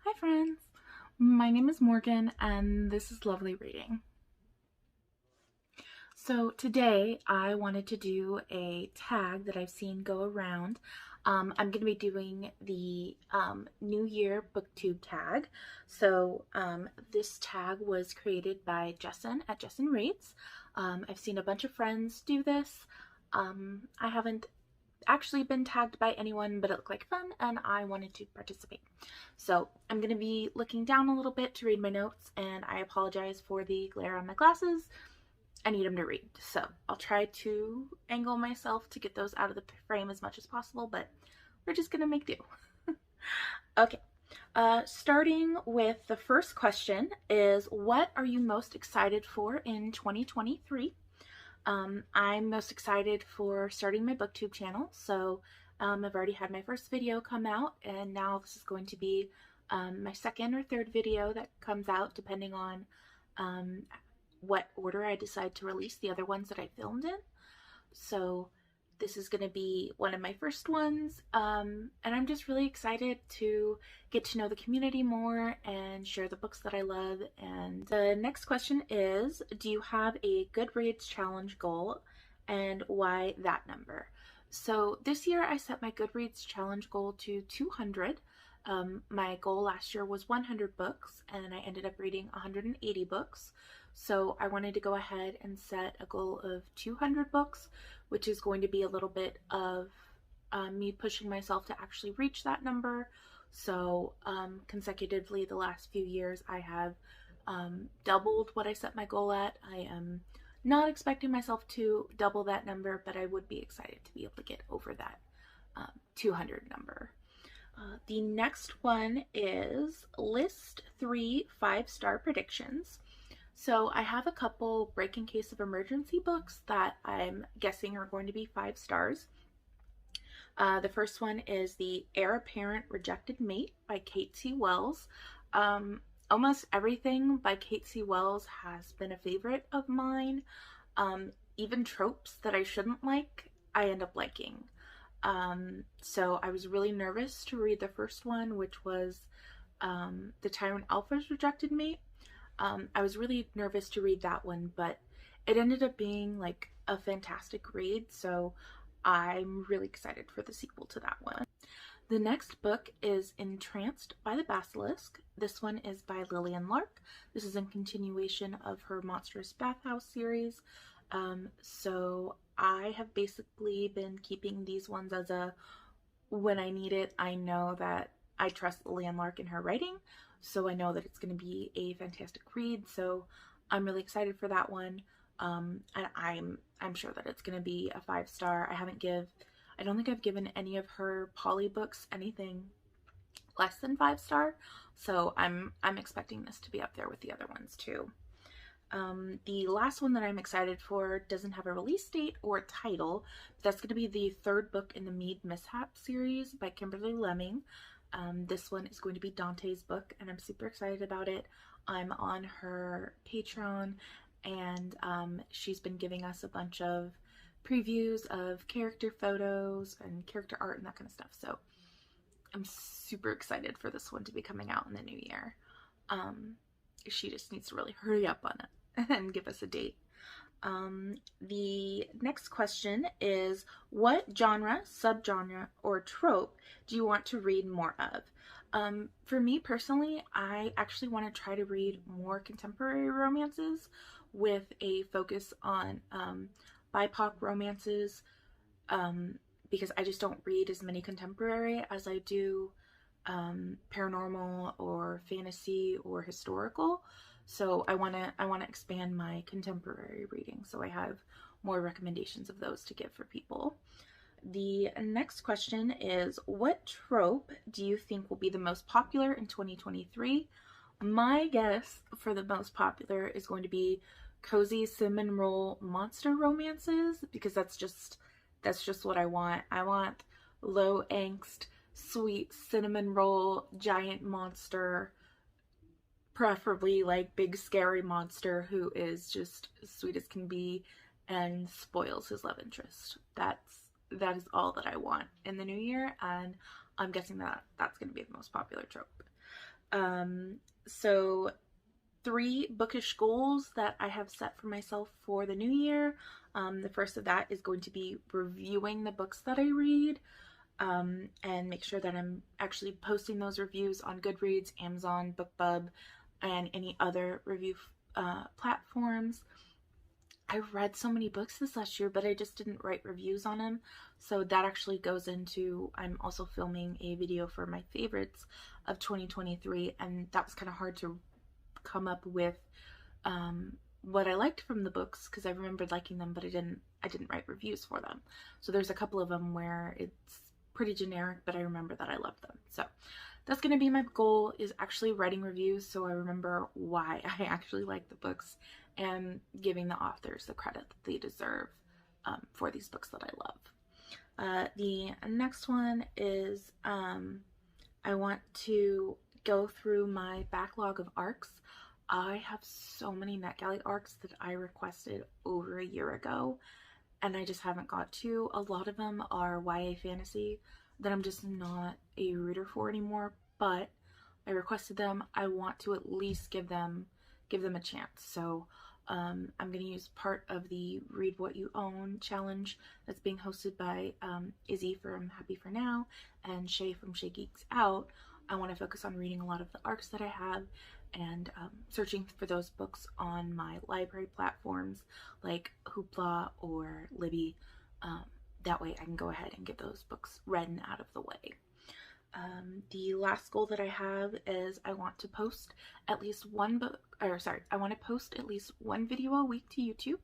Hi friends, my name is Morgan and this is Lovely Reading. So today I wanted to do a tag that I've seen go around. I'm going to be doing the New Year BookTube tag. So this tag was created by Jessin at Jessin Reads. I've seen a bunch of friends do this. I haven't actually been tagged by anyone, but it looked like fun and I wanted to participate. So I'm going to be looking down a little bit to read my notes, and I apologize for the glare on my glasses. I need them to read, so I'll try to angle myself to get those out of the frame as much as possible, but we're just going to make do. Okay, starting with the first question is, what are you most excited for in 2023? I'm most excited for starting my booktube channel. So I've already had my first video come out, and now this is going to be my second or third video that comes out, depending on what order I decide to release the other ones that I filmed in. So this is going to be one of my first ones, and I'm just really excited to get to know the community more and share the books that I love. And the next question is, do you have a Goodreads challenge goal, and why that number? So this year I set my Goodreads challenge goal to 200. My goal last year was 100 books, and I ended up reading 180 books. So I wanted to go ahead and set a goal of 200 books, which is going to be a little bit of me pushing myself to actually reach that number. So consecutively the last few years I have doubled what I set my goal at. I am not expecting myself to double that number, but I would be excited to be able to get over that 200 number. The next one is list 3 5-star predictions. So I have a couple break in case of emergency books that I'm guessing are going to be 5 stars. The first one is The Heir Apparent Rejected Mate by Kate C. Wells. Almost everything by Kate C. Wells has been a favorite of mine. Even tropes that I shouldn't like, I end up liking. So I was really nervous to read the first one, which was The Tyrant Alpha's Rejected Mate. I was really nervous to read that one, but it ended up being like a fantastic read, so I'm really excited for the sequel to that one. The next book is Entranced by the Basilisk. This one is by Lillian Lark. This is in continuation of her Monstrous Bathhouse series. So I have basically been keeping these ones as a when I need it. I know that I trust Lillian Lark in her writing, so I know that it's going to be a fantastic read. So I'm really excited for that one, and I'm sure that it's going to be a 5-star. I don't think I've given any of her Polly books anything less than 5-star, so I'm expecting this to be up there with the other ones too. The last one that I'm excited for doesn't have a release date or title, but that's going to be the third book in the Mead Mishap series by Kimberly Lemming. This one is going to be Dante's book, and I'm super excited about it. I'm on her Patreon, and she's been giving us a bunch of previews of character photos and character art and that kind of stuff. So I'm super excited for this one to be coming out in the new year. She just needs to really hurry up on it and give us a date. The next question is, what genre, subgenre, or trope do you want to read more of? For me personally, I actually want to try to read more contemporary romances with a focus on BIPOC romances, because I just don't read as many contemporary as I do paranormal or fantasy or historical. So I want to expand my contemporary reading, so I have more recommendations of those to give for people. The next question is, what trope do you think will be the most popular in 2023? My guess for the most popular is going to be cozy cinnamon roll monster romances, because that's just what I want. I want low angst, sweet cinnamon roll giant monster, preferably like big scary monster who is just as sweet as can be and spoils his love interest. That is all that I want in the new year, and I'm guessing that that's going to be the most popular trope. So 3 bookish goals that I have set for myself for the new year. The first of that is going to be reviewing the books that I read, and make sure that I'm actually posting those reviews on Goodreads, Amazon, BookBub, and any other review platforms. I read so many books this last year, but I just didn't write reviews on them. So that actually goes into, I'm also filming a video for my favorites of 2023, and that was kind of hard to come up with what I liked from the books, because I remembered liking them, but I didn't write reviews for them. So there's a couple of them where it's pretty generic, but I remember that I loved them. So that's going to be my goal, is actually writing reviews so I remember why I actually like the books, and giving the authors the credit that they deserve for these books that I love. The next one is I want to go through my backlog of ARCs. I have so many NetGalley ARCs that I requested over a year ago, and I just haven't got to. A lot of them are YA fantasy that I'm just not a reader for anymore, but I requested them. I want to at least give them a chance. So I'm going to use part of the Read What You Own challenge that's being hosted by Izzy from Happy For Now and Shay from Shay Geeks Out. I want to focus on reading a lot of the ARCs that I have, and searching for those books on my library platforms like Hoopla or Libby. That way I can go ahead and get those books read and out of the way. The last goal that I have is I want to post at least one video a week to YouTube,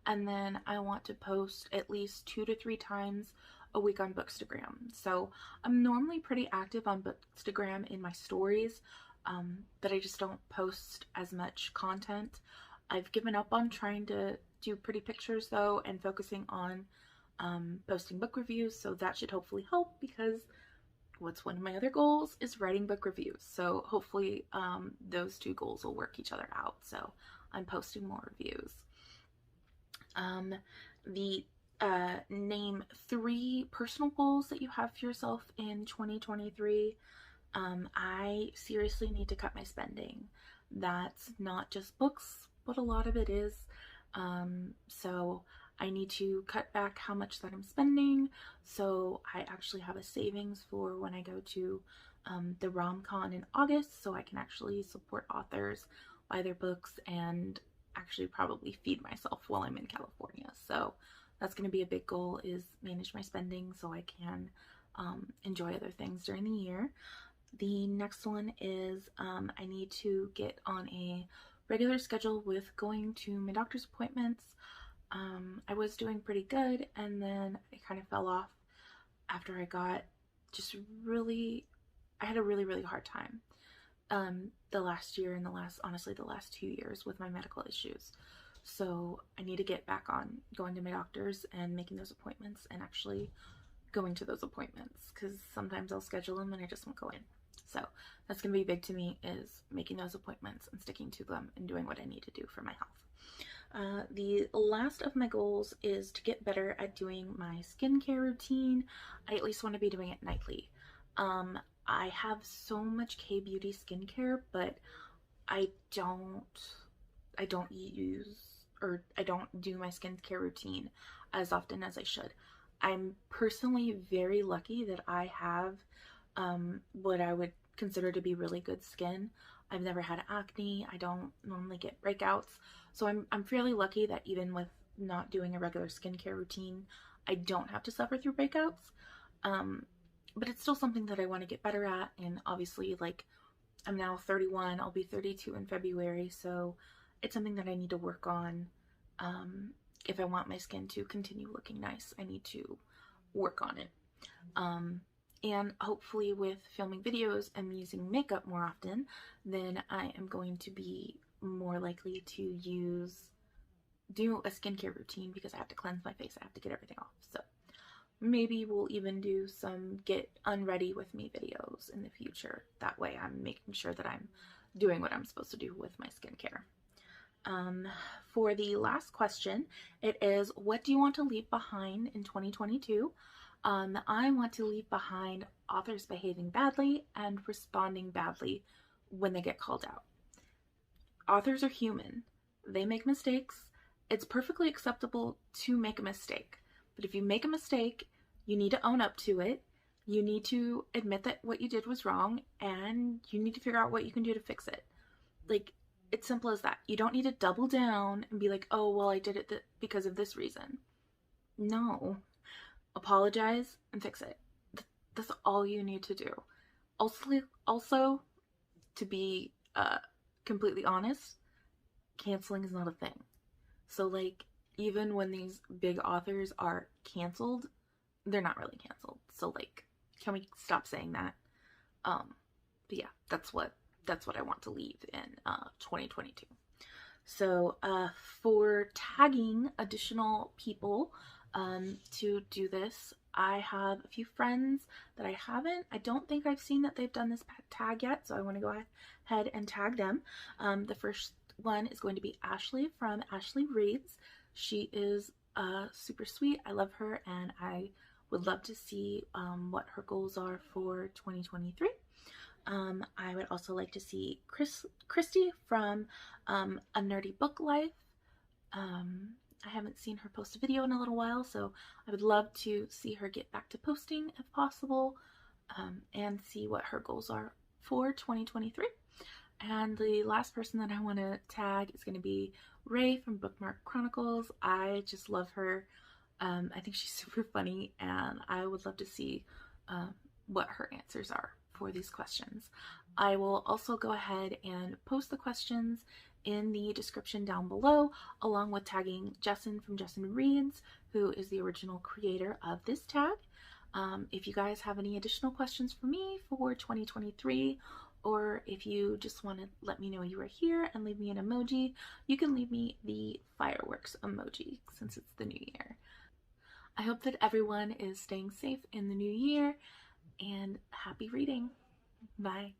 and then I want to post at least 2 to 3 times a week on Bookstagram. So I'm normally pretty active on Bookstagram in my stories, but I just don't post as much content. I've given up on trying to do pretty pictures though, and focusing on posting book reviews, so that should hopefully help, because what's one of my other goals is writing book reviews. So hopefully those 2 goals will work each other out, so I'm posting more reviews. Name 3 personal goals that you have for yourself in 2023. I seriously need to cut my spending. That's not just books, but a lot of it is. So I need to cut back how much that I'm spending, so I actually have a savings for when I go to the rom-con in August, so I can actually support authors, buy their books, and actually probably feed myself while I'm in California. So that's going to be a big goal, is manage my spending so I can enjoy other things during the year. The next one is I need to get on a regular schedule with going to my doctor's appointments. I was doing pretty good, and then it kind of fell off after I got I had a really hard time the last year and honestly the last 2 years with my medical issues. So I need to get back on going to my doctors and making those appointments, and actually going to those appointments, because sometimes I'll schedule them and I just won't go in. So that's going to be big to me, is making those appointments and sticking to them and doing what I need to do for my health. The last of my goals is to get better at doing my skincare routine. I at least want to be doing it nightly. I have so much K-beauty skincare, but I don't do my skincare routine as often as I should. I'm personally very lucky that I have what I would consider to be really good skin. I've never had acne. I don't normally get breakouts. So I'm fairly lucky that even with not doing a regular skincare routine, I don't have to suffer through breakouts. But it's still something that I want to get better at. And obviously, like, I'm now 31, I'll be 32 in February. So it's something that I need to work on. If I want my skin to continue looking nice, I need to work on it. And hopefully with filming videos and using makeup more often, then I am going to be more likely to do a skincare routine, because I have to cleanse my face. I have to get everything off. So maybe we'll even do some get unready with me videos in the future. That way I'm making sure that I'm doing what I'm supposed to do with my skincare. For the last question, it is, what do you want to leave behind in 2022? I want to leave behind authors behaving badly and responding badly when they get called out. Authors are human. They make mistakes. It's perfectly acceptable to make a mistake. But if you make a mistake, you need to own up to it. You need to admit that what you did was wrong, and you need to figure out what you can do to fix it. Like, it's simple as that. You don't need to double down and be like, oh, well, I did it because of this reason. No. Apologize and fix it. That's all you need to do. Also, to be completely honest, canceling is not a thing. So, like, even when these big authors are canceled, they're not really canceled. So, like, can we stop saying that? But yeah, that's what I want to leave in 2022. So, for tagging additional people to do this, I have a few friends that I don't think I've seen that they've done this tag yet, so I want to go ahead and tag them. The first one is going to be Ashley from Ashley Reads. She is super sweet. I love her, and I would love to see what her goals are for 2023. I would also like to see Christy from A Nerdy Book Life. I haven't seen her post a video in a little while, so I would love to see her get back to posting if possible, and see what her goals are for 2023. And the last person that I want to tag is going to be Ray from Bookmark Chronicles. I just love her. I think she's super funny, and I would love to see what her answers are for these questions. I will also go ahead and post the questions in the description down below, along with tagging Jessin from Jessin Reads, who is the original creator of this tag. If you guys have any additional questions for me for 2023, or if you just want to let me know you are here and leave me an emoji, you can leave me the fireworks emoji since it's the new year. I hope that everyone is staying safe in the new year, and happy reading. Bye.